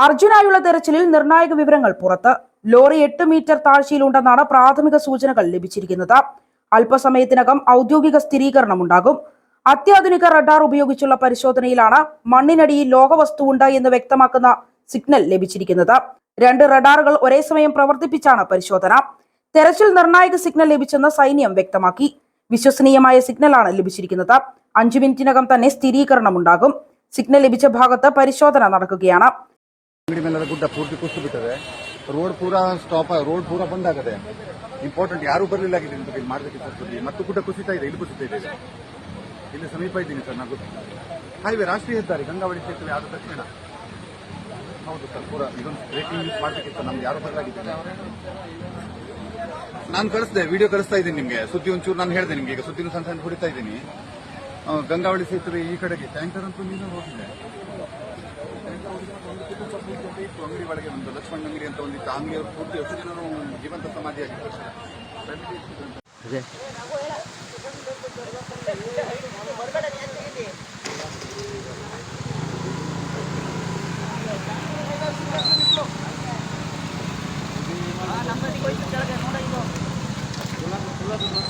അർജുനായുള്ള തെരച്ചിലിൽ നിർണായക വിവരങ്ങൾ പുറത്ത്. ലോറി 8 മീറ്റർ താഴ്ചയിലുണ്ടെന്നാണ് പ്രാഥമിക സൂചനകൾ ലഭിച്ചിരിക്കുന്നത്. അല്പസമയത്തിനകം ഔദ്യോഗിക സ്ഥിരീകരണമുണ്ടാകും. അത്യാധുനിക റഡാർ ഉപയോഗിച്ചുള്ള പരിശോധനയിലാണ് മണ്ണിനടിയിൽ ലോഹവസ്തുവുണ്ട് എന്ന് വ്യക്തമാക്കുന്ന സിഗ്നൽ ലഭിച്ചിരിക്കുന്നത്. 2 റഡാറുകൾ ഒരേ സമയം പ്രവർത്തിപ്പിച്ചാണ് പരിശോധന. തെരച്ചിൽ നിർണായക സിഗ്നൽ ലഭിച്ചെന്ന് സൈന്യം വ്യക്തമാക്കി. വിശ്വസനീയമായ സിഗ്നലാണ് ലഭിച്ചിരിക്കുന്നത്. 5 മിനിറ്റിനകം തന്നെ സ്ഥിരീകരണമുണ്ടാകും. സിഗ്നൽ ലഭിച്ച ഭാഗത്ത് പരിശോധന നടക്കുകയാണ്. ಗುಡ್ಡ ಪೂರ್ತಿ ಕುಸಿದು ಬಿಟ್ಟದೆ. ರೋಡ್ ಪೂರಾ ಸ್ಟಾಪ್, ರೋಡ್ ಪೂರಾ ಬಂದ್ ಆಗದೆ. ಇಂಪಾರ್ಟೆಂಟ್ ಯಾರು ಬರಲಿಲ್ಲ ಇಲ್ಲಿ ಮಾಡಬೇಕಿತ್ತು. ಮತ್ತು ಗುಡ್ಡ ಕುಸಿತಾ ಇದೆ, ಇಲ್ಲಿ ಕುಸಿತಾ ಇದೆ. ಇಲ್ಲಿ ಸಮೀಪ ಇದ್ದೀನಿ ಸರ್. ನಾನು ಹೈವೇ ರಾಷ್ಟ್ರೀಯ ಹೆದ್ದಾರಿ ಗಂಗಾವಳಿ ಸೇತುವೆ ಆದ ತಕ್ಷಣ. ಹೌದು ಸರ್, ಪೂರಾ ಇದೊಂದು ಬ್ರೇಕಿಂಗ್ ನ್ಯೂಸ್ ಮಾಡಬೇಕಿತ್ತು. ನಮ್ಗೆ ಯಾರು ಬರಲಾಗಿದ್ದೀನಿ. ನಾನು ಕಳಿಸಿದೆ, ವಿಡಿಯೋ ಕಳಿಸ್ತಾ ಇದ್ದೀನಿ ನಿಮಗೆ. ಸುದ್ದಿ ಒಂಚೂರು ನಾನು ಹೇಳಿದೆ ನಿಮಗೆ. ಈಗ ಸುದ್ದಿನ ಸಣ್ಣ ಹೊಡಿತಾ ಇದ್ದೀನಿ. ಗಂಗಾವಳಿ ಸೇತುವೆ ಈ ಕಡೆಗೆ ಟ್ಯಾಂಕರ್ ಅಂತೂ ನೀನು ಹೋಗಿದೆ. ಅಂಗಡಿ ಒಳಗೆ ಒಂದು ಲಕ್ಷ್ಮಣ್ ಅಂಗಡಿ ಅಂತ ಒಂದಿತ್ತು. ಅಂಗಡಿಯವರು ಪೂರ್ತಿ ಎಷ್ಟು ಜನರು ಜೀವಂತ ಸಮಾಧಿಯಾಗಿತ್ತು. ನಮ್ಮ